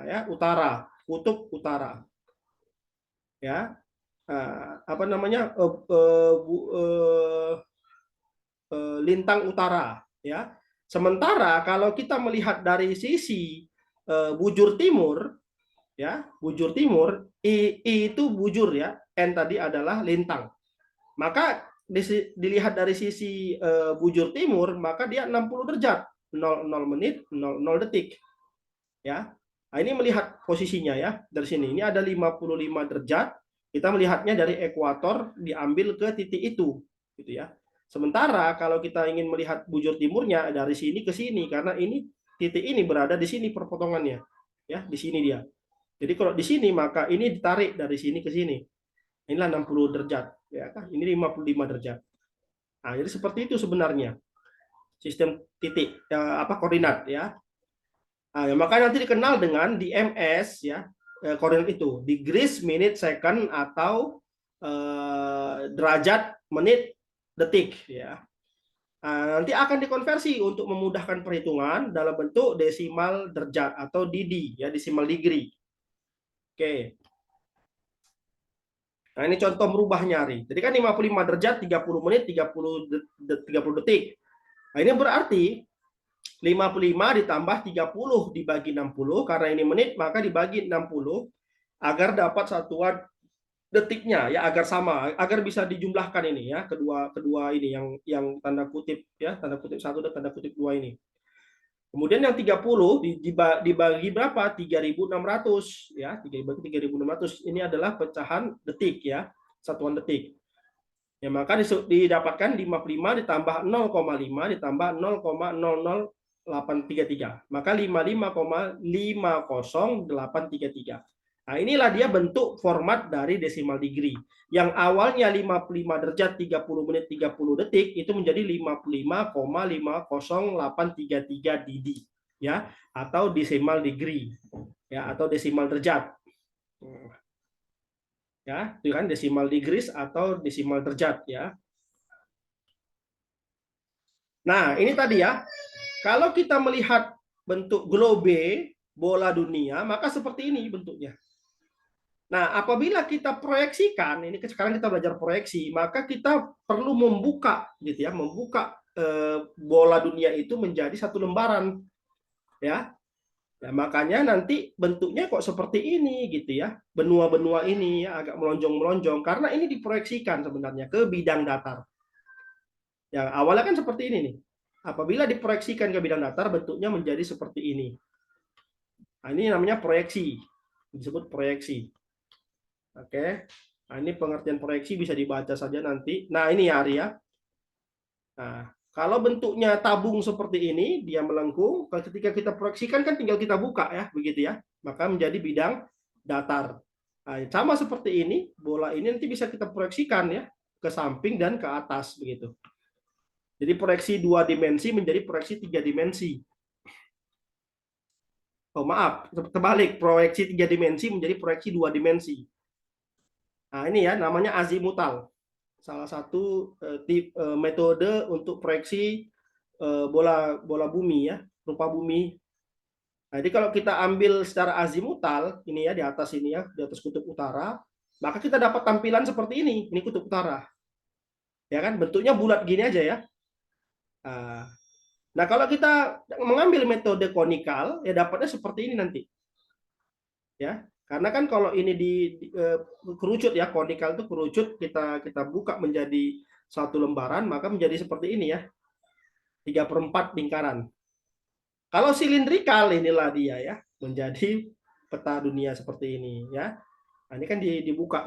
ya, utara, kutub utara, ya, apa namanya, lintang utara, ya. Sementara kalau kita melihat dari sisi bujur timur, ya, bujur timur, I itu bujur, ya, N tadi adalah lintang. Maka dilihat dari sisi bujur timur, maka dia 60 derajat, 00 menit, 00 detik. Ya. Nah, ini melihat posisinya, ya, dari sini. Ini ada 55 derajat. Kita melihatnya dari ekuator diambil ke titik itu, gitu ya. Sementara kalau kita ingin melihat bujur timurnya dari sini ke sini, karena ini titik ini berada di sini perpotongannya, ya, di sini dia. Jadi kalau di sini maka ini ditarik dari sini ke sini. Inilah 60 derajat, ya kan? Ini 55 derajat. Nah, jadi seperti itu sebenarnya sistem titik, ya, apa, koordinat, ya. Nah, ya, maka nanti dikenal dengan DMS, ya, koordinat itu, degrees, minute, second, atau derajat, menit, detik, ya. Nah, nanti akan dikonversi untuk memudahkan perhitungan dalam bentuk desimal derajat atau DD, ya, desimal degree. Oke. Nah, ini contoh merubah nyari. Jadi kan 55 derajat, 30 menit, 30 detik. Nah, ini berarti 55 ditambah 30 dibagi 60, karena ini menit, maka dibagi 60 agar dapat satuan detiknya, ya, agar sama, agar bisa dijumlahkan ini, ya, kedua ini yang tanda kutip, ya, tanda kutip 1 dan tanda kutip 2 ini. Kemudian yang 30 dibagi berapa? 3.600, ya, 3.600. Ini adalah pecahan detik, ya, satuan detik. Ya, maka didapatkan 55 ditambah 0,5 ditambah 0,00833. Maka 55,50833. Nah, inilah dia bentuk format dari decimal degree. Yang awalnya 55 derajat 30 menit 30 detik itu menjadi 55,50833 dd, ya, atau decimal degree, ya, atau decimal derajat. Ya, itu kan decimal degrees atau decimal derajat, ya. Nah, ini tadi, ya. Kalau kita melihat bentuk globe, bola dunia, maka seperti ini bentuknya. Nah, apabila kita proyeksikan, ini sekarang kita belajar proyeksi, maka kita perlu membuka, gitu ya, membuka bola dunia itu menjadi satu lembaran, ya. Nah, makanya nanti bentuknya kok seperti ini, gitu ya, benua-benua ini, ya, agak melonjong-melonjong, karena ini diproyeksikan sebenarnya ke bidang datar. Yang awalnya kan seperti ini nih. Apabila diproyeksikan ke bidang datar, bentuknya menjadi seperti ini. Nah, ini namanya proyeksi, disebut proyeksi. Oke. Nah, ini pengertian proyeksi bisa dibaca saja nanti. Nah, ini ya, Arya. Nah, kalau bentuknya tabung seperti ini, dia melengkung. Ketika kita proyeksikan kan tinggal kita buka, ya, begitu, ya. Maka menjadi bidang datar. Nah, sama seperti ini, bola ini nanti bisa kita proyeksikan, ya, ke samping dan ke atas, begitu. Jadi proyeksi 2 dimensi menjadi proyeksi 3 dimensi. Oh, maaf, terbalik, proyeksi 3 dimensi menjadi proyeksi 2 dimensi. Nah, ini, ya, namanya azimutal. Salah satu metode untuk proyeksi bola bumi, ya, rupa bumi. Nah, jadi kalau kita ambil secara azimutal, ini, ya, di atas ini, ya, di atas kutub utara, maka kita dapat tampilan seperti ini. Ini kutub utara. Ya kan, bentuknya bulat gini aja, ya. Nah, kalau kita mengambil metode konikal, ya dapatnya seperti ini nanti. Ya, karena kan kalau ini kerucut, ya, konikal itu kerucut, kita buka menjadi satu lembaran, maka menjadi seperti ini, ya, 3/4 lingkaran. Kalau silindrikal, inilah dia, ya, menjadi peta dunia seperti ini, ya. Nah, ini kan dibuka,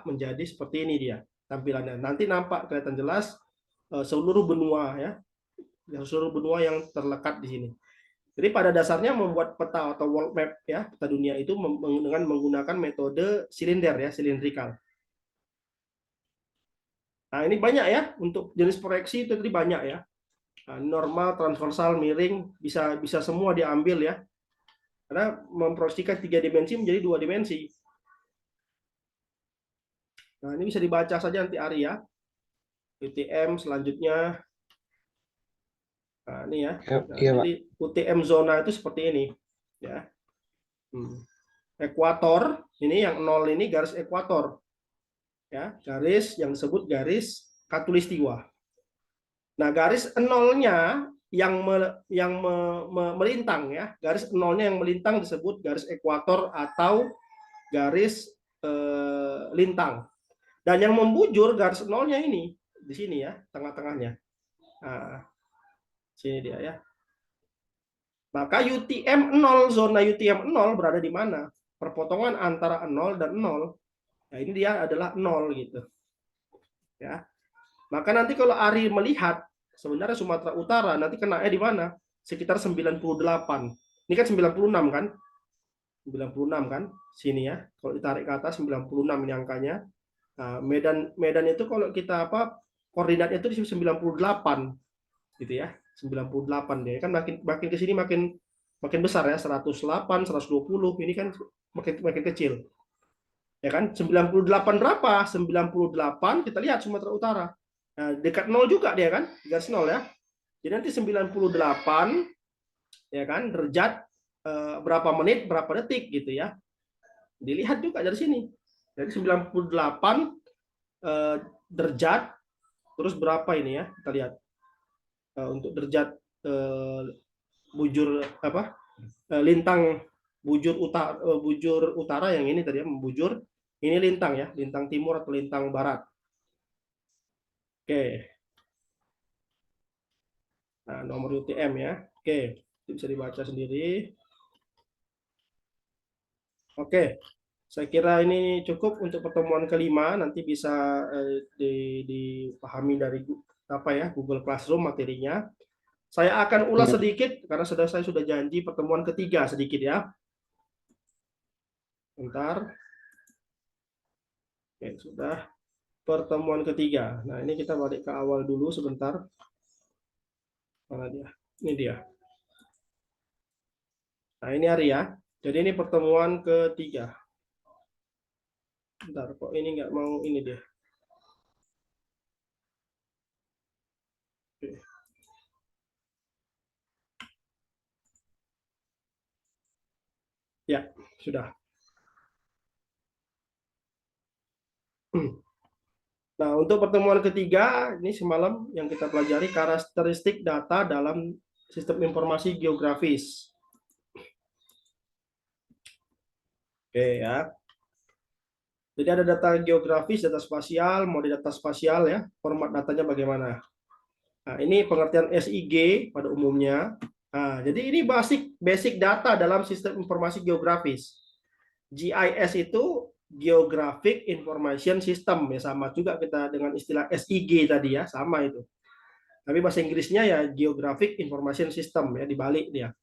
menjadi seperti ini dia tampilannya. Nanti nampak kelihatan jelas seluruh benua, ya, seluruh benua yang terlekat di sini. Jadi pada dasarnya membuat peta atau world map, ya, peta dunia itu dengan menggunakan metode silinder, ya, silindrikal. Nah, ini banyak, ya, untuk jenis proyeksi itu tadi banyak, ya. Nah, normal, transversal, miring, bisa semua diambil, ya. Karena memproyeksikan 3 dimensi menjadi 2 dimensi. Nah, ini bisa dibaca saja nanti, Ari, ya. UTM selanjutnya. Nah, ini ya. Ya, Nah, iya Pak. jadi UTM zona itu seperti ini, ya. Ekuator ini yang nol ini garis ekuator, ya, garis yang disebut garis khatulistiwa. Nah, garis nolnya yang melintang, ya, garis nolnya yang melintang disebut garis ekuator atau garis lintang. Dan yang membujur garis nolnya ini di sini, ya, tengah-tengahnya. Nah, sini dia, ya. Maka UTM 0, zona UTM 0 berada di mana? Perpotongan antara 0 dan 0. Nah, ini dia adalah 0 gitu. Ya. Maka nanti kalau Ari melihat sebenarnya Sumatera Utara nanti kenanya di mana? Sekitar 98. Ini kan 96 kan? 96 kan? Sini ya. Kalau ditarik ke atas 96 ini angkanya. Nah, Medan itu kalau kita koordinatnya itu di 98 gitu ya. 98 deh. Kan makin ke sini makin besar ya, 108, 120. Ini kan makin kecil. Ya kan? 98 berapa? 98 kita lihat Sumatera Utara. Nah, dekat 0 juga dia kan? Garis 0 ya. Jadi nanti 98 ya kan derajat berapa menit, berapa detik gitu ya. Dilihat juga dari sini. Jadi 98 derajat terus berapa ini ya? Kita lihat. Untuk derajat bujur lintang bujur utara yang ini tadi ya, membujur. Ini lintang ya, lintang timur atau lintang barat. Oke. Nah, nomor UTM ya. Oke, itu bisa dibaca sendiri. Oke, saya kira ini cukup untuk pertemuan kelima. Nanti bisa dipahami dari Google Classroom materinya. Saya akan ulas Iya. sedikit karena saya sudah janji pertemuan ketiga sedikit ya. Bentar. Oke, sudah pertemuan ketiga. Nah, ini kita balik ke awal dulu sebentar. Mana dia? Ini dia. Nah, ini Arya. Jadi ini pertemuan ketiga. Bentar, kok ini nggak mau ini dia. Oke. Ya, sudah. Nah, untuk pertemuan ketiga, ini semalam yang kita pelajari karakteristik data dalam sistem informasi geografis. Oke ya. Jadi ada data geografis, data spasial, mode data spasial ya, format datanya bagaimana. Nah, ini pengertian SIG pada umumnya. Nah, jadi ini basic data dalam sistem informasi geografis. GIS itu Geographic Information System ya, sama juga kita dengan istilah SIG tadi ya, sama itu. Tapi bahasa Inggrisnya ya Geographic Information System ya, dibalik dia.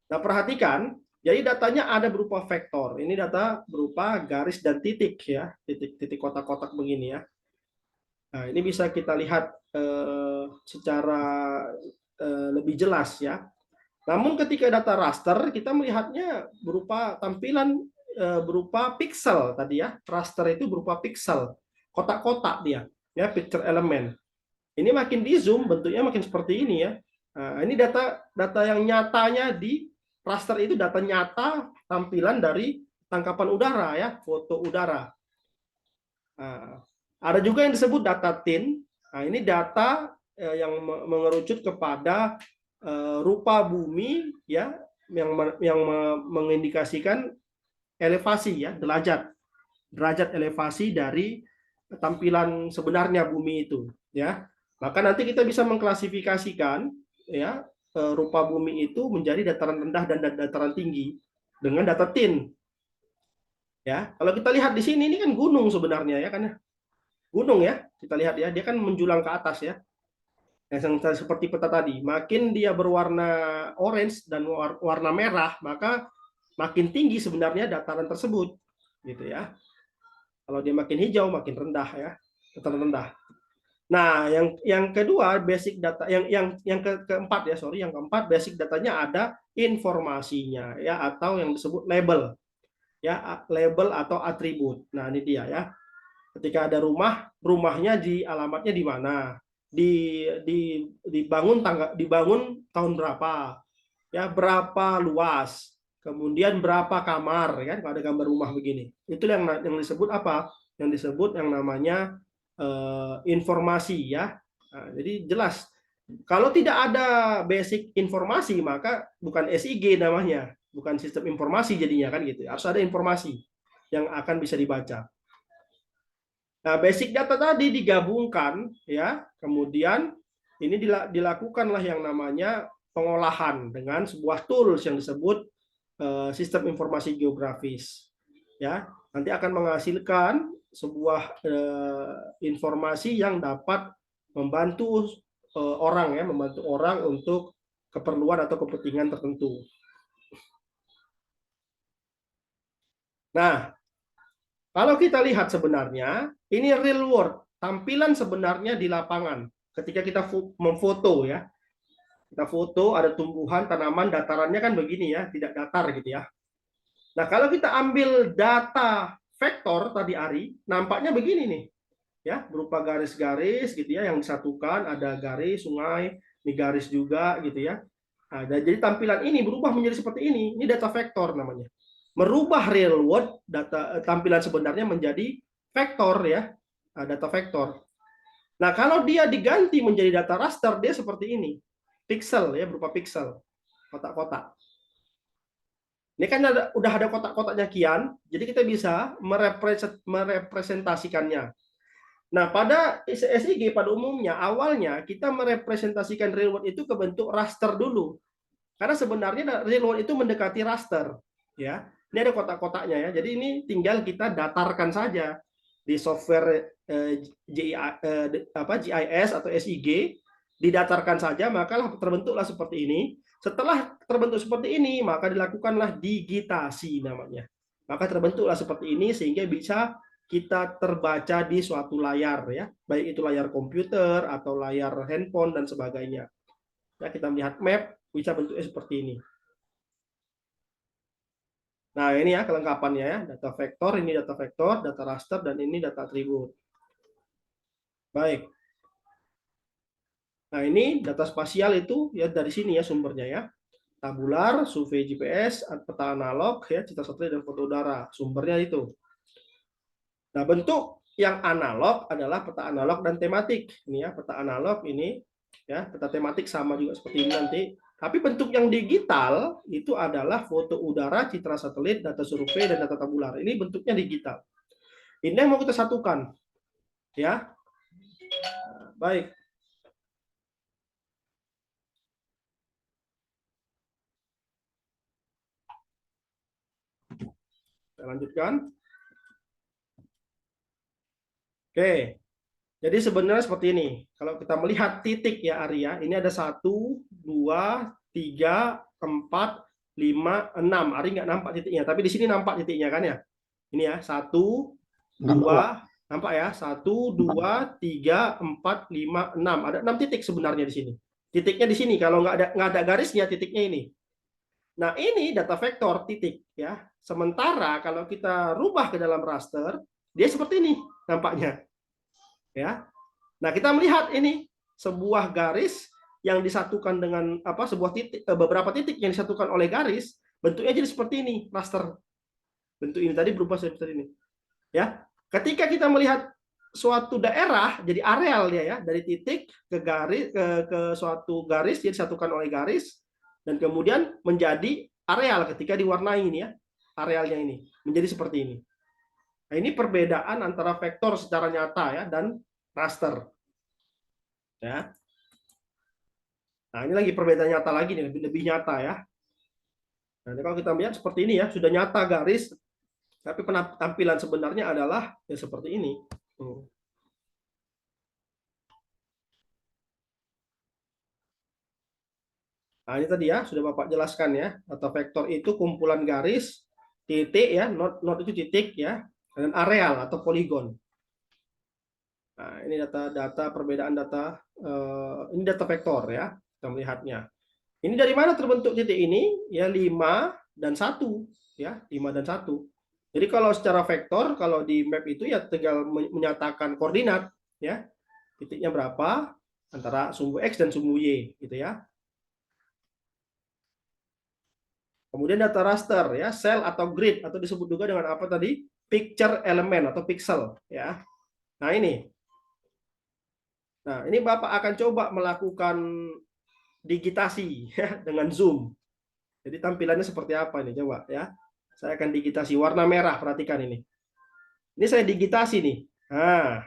Nah, perhatikan, jadi datanya ada berupa vektor. Ini data berupa garis dan titik ya, titik-titik kotak-kotak begini ya. Nah, ini bisa kita lihat secara lebih jelas ya. Namun ketika data raster kita melihatnya berupa tampilan berupa pixel tadi ya. Raster itu berupa pixel, kotak-kotak dia, ya, picture element. Ini makin di zoom bentuknya makin seperti ini ya. Nah, ini data yang nyatanya di raster itu data nyata tampilan dari tangkapan udara ya, foto udara. Nah, ada juga yang disebut data tin. Nah, ini data yang mengerucut kepada rupa bumi ya, yang mengindikasikan elevasi ya, derajat elevasi dari tampilan sebenarnya bumi itu ya. Maka nanti kita bisa mengklasifikasikan ya rupa bumi itu menjadi dataran rendah dan dataran tinggi dengan data tin. Ya, kalau kita lihat di sini ini kan gunung sebenarnya ya kan ya. Gunung ya, kita lihat ya, dia kan menjulang ke atas ya. Yang seperti peta tadi, makin dia berwarna orange dan warna merah, maka makin tinggi sebenarnya dataran tersebut gitu ya. Kalau dia makin hijau makin rendah ya, dataran rendah. Nah, yang kedua basic data keempat ya, yang keempat basic datanya ada informasinya ya, atau yang disebut label ya, label atau atribut. Nah, ini dia ya. Ketika ada rumahnya di alamatnya di mana. dibangun tahun berapa, ya berapa luas, kemudian berapa kamar, kan kalau ada gambar rumah begini. Itu yang disebut apa? Yang disebut yang namanya informasi ya. Nah, jadi jelas kalau tidak ada basic informasi maka bukan SIG namanya, bukan sistem informasi jadinya kan gitu. Harus ada informasi yang akan bisa dibaca. Nah, basic data tadi digabungkan ya, kemudian ini dilakukanlah yang namanya pengolahan dengan sebuah tools yang disebut sistem informasi geografis. Ya, nanti akan menghasilkan sebuah informasi yang dapat membantu orang ya, membantu orang untuk keperluan atau kepentingan tertentu. Nah, kalau kita lihat sebenarnya ini real world, tampilan sebenarnya di lapangan. Ketika kita memfoto ya, kita foto ada tumbuhan, tanaman, datarannya kan begini ya, tidak datar gitu ya. Nah, kalau kita ambil data vektor tadi Ari, nampaknya begini nih, ya, berupa garis-garis gitu ya yang disatukan, ada garis sungai, ini garis juga gitu ya. Nah, jadi tampilan ini berubah menjadi seperti ini. Ini data vektor namanya. Merubah real world data tampilan sebenarnya menjadi vektor ya, data vektor. Nah, kalau dia diganti menjadi data raster, dia seperti ini. Pixel ya, berupa pixel, kotak-kotak. Ini kan udah ada kotak-kotaknya kian, jadi kita bisa merepresentasikannya. Nah, pada SIG pada umumnya awalnya kita merepresentasikan real world itu ke bentuk raster dulu. Karena sebenarnya real world itu mendekati raster, ya. Ini ada kotak-kotaknya ya. Jadi ini tinggal kita datarkan saja di software GIS atau SIG, didatarkan saja maka terbentuklah seperti ini. Setelah terbentuk seperti ini, maka dilakukanlah digitasi namanya. Maka terbentuklah seperti ini sehingga bisa kita terbaca di suatu layar ya, baik itu layar komputer atau layar handphone dan sebagainya. Ya, kita melihat map bisa bentuknya seperti ini. Nah, ini ya kelengkapannya ya, data vektor, ini data vektor, data raster, dan ini data atribut. Baik. Nah, ini data spasial itu ya dari sini ya sumbernya ya. Tabular, survei GPS, peta analog ya, citra satelit dan foto udara. Sumbernya itu. Nah, bentuk yang analog adalah peta analog dan tematik. Ini ya, peta analog ini ya, peta tematik sama juga seperti ini nanti. Tapi bentuk yang digital itu adalah foto udara, citra satelit, data survei dan data tabular. Ini bentuknya digital. Ini yang mau kita satukan. Ya. Baik. Kita lanjutkan. Oke. Jadi sebenarnya seperti ini. Kalau kita melihat titik ya Arya, ini ada 1, 2, 3, 4, 5, 6. Ari nggak nampak titiknya, tapi di sini nampak titiknya kan ya. Ini ya, 1, 2, nampak ya, 1, 2, 3, 4, 5, 6. Ada 6 titik sebenarnya di sini. Titiknya di sini. Kalau nggak ada garisnya, titiknya ini. Nah, ini data vektor titik ya. Sementara kalau kita rubah ke dalam raster, dia seperti ini nampaknya. Ya. Nah, kita melihat ini sebuah garis yang disatukan dengan sebuah titik, beberapa titik yang disatukan oleh garis, bentuknya jadi seperti ini, raster. Bentuk ini tadi berubah seperti ini. Ya. Ketika kita melihat suatu daerah jadi areal dia ya, dari titik ke garis ke suatu garis dia disatukan oleh garis dan kemudian menjadi areal ketika diwarnai ini ya. Arealnya ini menjadi seperti ini. Nah, ini perbedaan antara vektor secara nyata ya dan raster. Ya. Nah, ini lagi perbedaan nyata lagi nih, lebih nyata ya. Nah, kalau kita lihat seperti ini ya, sudah nyata garis, tapi tampilan sebenarnya adalah ya seperti ini. Nah, ini tadi ya, sudah Bapak jelaskan ya, data vektor itu kumpulan garis, titik ya, not itu titik ya, dan areal atau poligon. Nah, ini data perbedaan data, ini data vektor ya, kita melihatnya. Ini dari mana terbentuk titik ini? Ya 5 dan 1 ya, 5 dan 1. Jadi kalau secara vektor, kalau di map itu ya tinggal menyatakan koordinat ya. Titiknya berapa? antara sumbu X dan sumbu Y gitu ya. Kemudian data raster ya, sel atau grid atau disebut juga dengan apa tadi? Picture element atau pixel ya. Nah, ini. Nah, ini Bapak akan coba melakukan digitasi ya dengan zoom. Jadi tampilannya seperti apa ini coba ya. Saya akan digitasi warna merah, perhatikan ini. Ini saya digitasi nih. Nah,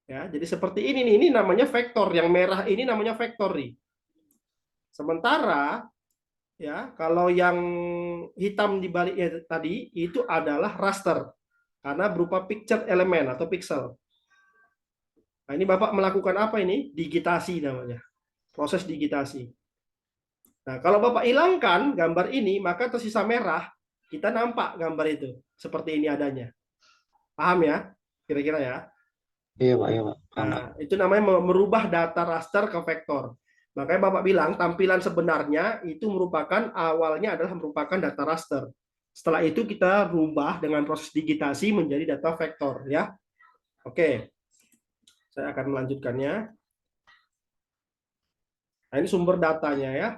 ya, jadi seperti ini nih. Ini namanya vektor. Yang merah ini namanya vektor nih. Sementara ya, kalau yang hitam di baliknya tadi itu adalah raster karena berupa picture element atau pixel. Nah, ini Bapak melakukan apa ini? Digitasi namanya. Proses digitasi. Nah, kalau Bapak hilangkan gambar ini, maka tersisa merah, kita nampak gambar itu seperti ini adanya. Paham ya? Kira-kira ya. Iya Pak, paham Pak. Nah, itu namanya merubah data raster ke vektor. Makanya Bapak bilang tampilan sebenarnya itu merupakan awalnya adalah merupakan data raster. Setelah itu kita rubah dengan proses digitasi menjadi data vektor ya. Oke. Saya akan melanjutkannya. Nah, ini sumber datanya ya.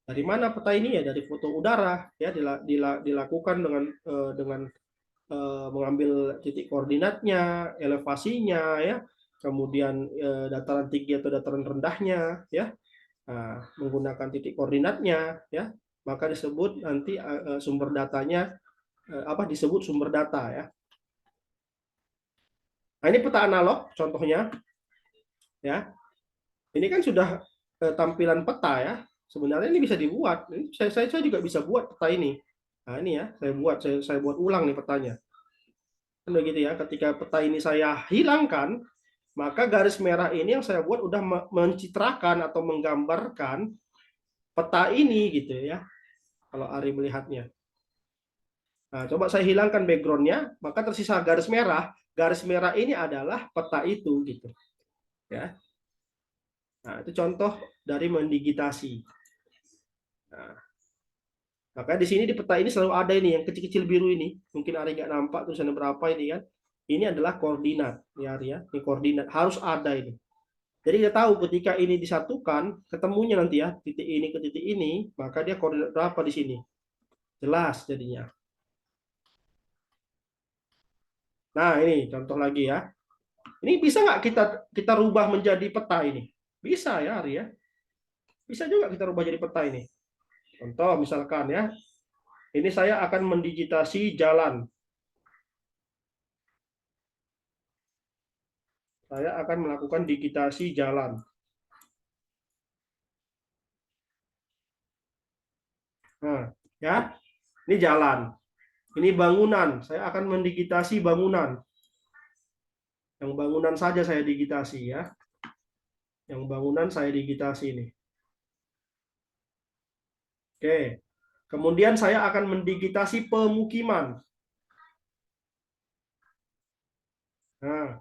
Dari mana peta ini ya? Dari foto udara ya, dilakukan dengan mengambil titik koordinatnya, elevasinya ya, kemudian dataran tinggi atau dataran rendahnya ya. Nah, menggunakan titik koordinatnya ya, maka disebut nanti sumber datanya apa disebut sumber data ya. Nah, ini peta analog contohnya ya. Ini kan sudah tampilan peta ya. Sebenarnya ini bisa dibuat. Ini saya juga bisa buat peta ini. Nah, ini ya, saya buat ulang nih petanya. Kan begitu ya, ketika peta ini saya hilangkan, maka garis merah ini yang saya buat udah mencitrakan atau menggambarkan peta ini gitu ya. Kalau Ari melihatnya. Nah, coba saya hilangkan backgroundnya, maka tersisa garis merah. Garis merah ini adalah peta itu gitu. Ya. Nah, itu contoh dari mendigitasi. Nah, makanya di sini di peta ini selalu ada ini yang kecil-kecil biru ini. Mungkin Ari nggak nampak tulisannya berapa ini kan. Ini adalah koordinat ya Ari ya. Ini koordinat harus ada ini. Jadi kita tahu ketika ini disatukan, ketemunya nanti ya titik ini ke titik ini, maka dia koordinat berapa di sini. Jelas jadinya. Nah, ini contoh lagi ya. Ini bisa nggak kita rubah menjadi peta ini? Bisa ya Ari ya. Bisa juga kita rubah jadi peta ini. Contoh misalkan ya, ini saya akan mendigitasi jalan. Saya akan melakukan digitasi jalan. Nah, ya, ini jalan. Ini bangunan. Saya akan mendigitasi bangunan. Yang bangunan saja saya digitasi ya. Yang bangunan saya digitasi ini. Oke. Kemudian saya akan mendigitasi pemukiman. Nah,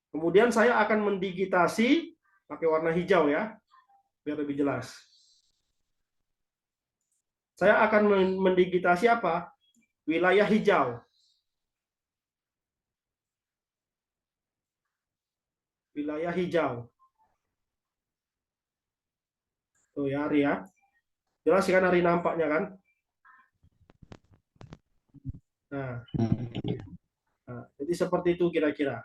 kemudian saya akan mendigitasi pakai warna hijau ya, biar lebih jelas. Saya akan mendigitasi apa? Wilayah hijau. Wilayah hijau. Tuh ya, Ari ya. Jelas kan Ari nampaknya kan? Nah, jadi seperti itu kira-kira.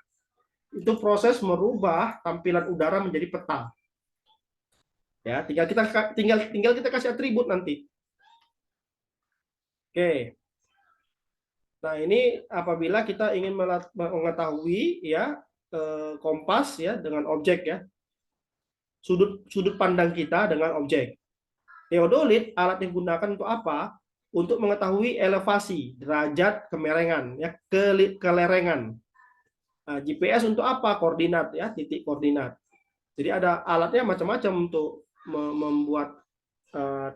Itu proses merubah tampilan udara menjadi peta. Ya, tinggal kita kasih atribut nanti. Oke. Nah, ini apabila kita ingin mengetahui ya kompas ya dengan objek ya. Sudut pandang kita dengan objek. Teodolit alat yang digunakan untuk apa? Untuk mengetahui elevasi, derajat kemerengan, ya kelerengan. Nah, GPS untuk apa? Koordinat ya, titik koordinat. Jadi ada alatnya macam-macam untuk membuat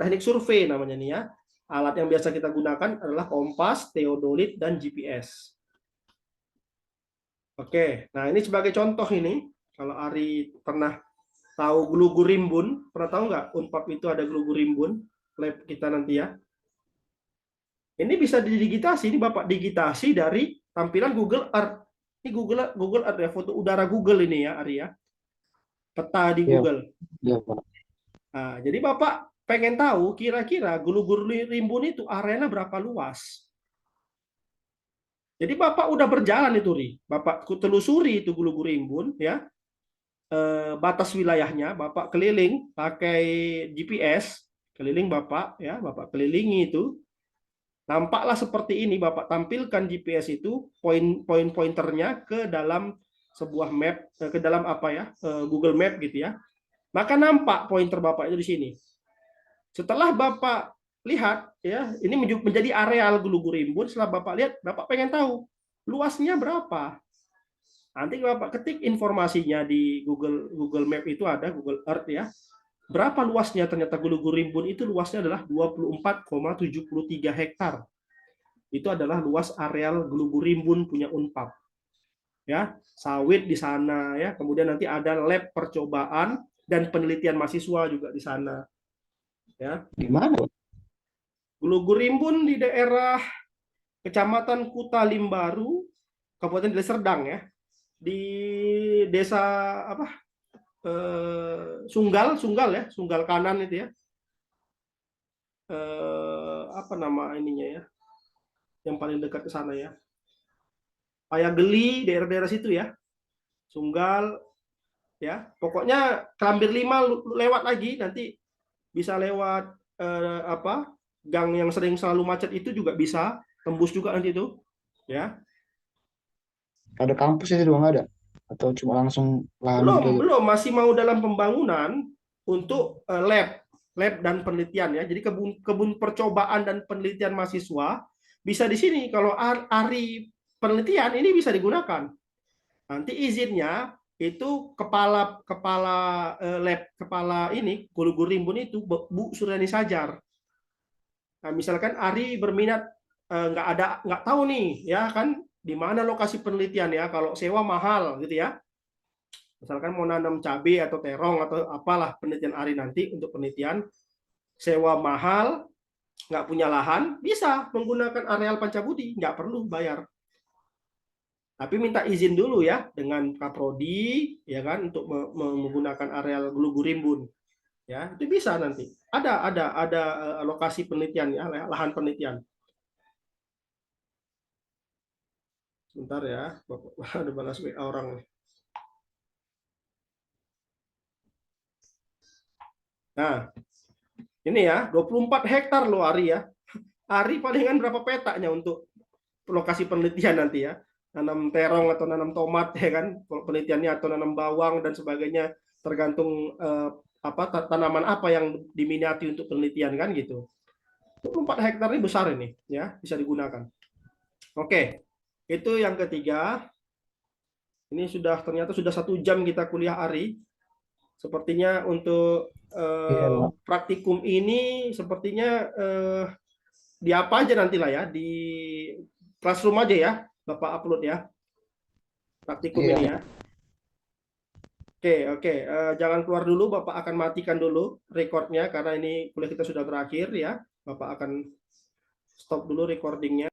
teknik survei namanya nih ya. Alat yang biasa kita gunakan adalah kompas, teodolit, dan GPS. Oke, nah ini sebagai contoh ini, kalau Ari pernah tahu Glugur Rimbun, pernah tahu nggak Unpap itu ada Glugur Rimbun, lab kita nanti ya. Ini bisa didigitasi, ini Bapak digitasi dari tampilan Google Earth. Ini Google ada foto udara Google ini ya, Ari ya. Peta di Iya, Google. iya Pak. Nah, jadi Bapak pengen tahu kira-kira Gulu-Gulu Rimbun itu areanya berapa luas? Jadi Bapak udah berjalan itu, Ri. Bapak telusuri itu Gulu-Gulu Rimbun ya. Batas wilayahnya, Bapak keliling pakai GPS, keliling Bapak ya, Bapak kelilingi itu. Nampaklah seperti ini, Bapak tampilkan GPS itu poin-poin pointernya ke dalam sebuah map, ke dalam apa ya, Google Map gitu ya. Maka nampak pointer Bapak itu di sini. Setelah Bapak lihat ya, ini menjadi areal Gulu-Gulu Rimbun. Setelah Bapak lihat, Bapak pengen tahu luasnya berapa. Nanti Bapak ketik informasinya di Google Map itu ada Google Earth ya. Berapa luasnya? Ternyata Gulu-Gulu Rimbun itu luasnya adalah 24,73 hektar. Itu adalah luas areal Gulu-Gulu Rimbun punya Unpad. Ya, sawit di sana ya. Kemudian nanti ada lab percobaan dan penelitian mahasiswa juga di sana. Ya. Di mana Pak? Gulu-Gulu Rimbun di daerah Kecamatan Kuta Limbaru, Kabupaten Deli Serdang ya. Di desa apa? Sunggal ya, Sunggal kanan itu ya. Apa nama ininya ya? Yang paling dekat ke sana ya. Payageli, daerah-daerah situ ya. Sunggal ya. Pokoknya Kelambir 5 lewat lagi nanti bisa lewat apa? Gang yang sering selalu macet itu juga bisa tembus juga nanti itu ya. Ada kampusnya itu nggak ada? Atau cuma langsung lahan gitu Belum, aja? belum, masih mau dalam pembangunan untuk lab dan penelitian ya. Jadi kebun percobaan dan penelitian mahasiswa bisa di sini. Kalau ARI penelitian ini bisa digunakan. Nanti izinnya itu kepala kepala lab kepala ini Gulu-Gulu Rimbun itu Bu Suryani Sajar. Nah, misalkan Ari berminat nggak tahu nih ya kan di mana lokasi penelitian ya kalau sewa mahal gitu ya. Misalkan mau nanam cabai atau terong atau apalah penelitian Ari nanti untuk penelitian sewa mahal, nggak punya lahan, bisa menggunakan areal Pancabudi, nggak perlu bayar. Tapi minta izin dulu ya dengan Kaprodi ya kan untuk menggunakan areal Gulu-Gulu Rimbun. Ya, itu bisa nanti. Ada lokasi penelitian ya, lahan penelitian. Sebentar ya, Bapak ada balas WA orang nih. Nah, ini ya, 24 hektar loh Ari ya. Ari palingan berapa petanya untuk lokasi penelitian nanti ya. Nanam terong atau nanam tomat ya kan, kalau penelitiannya atau nanam bawang dan sebagainya tergantung apa tanaman apa yang diminati untuk penelitian kan gitu. 24 hektar ini besar ini ya, bisa digunakan. Oke, itu yang ketiga. Ini ternyata sudah 1 jam kita kuliah Ari. Sepertinya untuk Iya Pak. praktikum ini sepertinya di apa aja nanti lah ya di classroom aja ya Bapak upload ya praktikum Iya. ini ya. Oke, oke. Jangan keluar dulu, Bapak akan matikan dulu recordnya karena ini kuliah kita sudah berakhir ya. Bapak akan stop dulu recordingnya.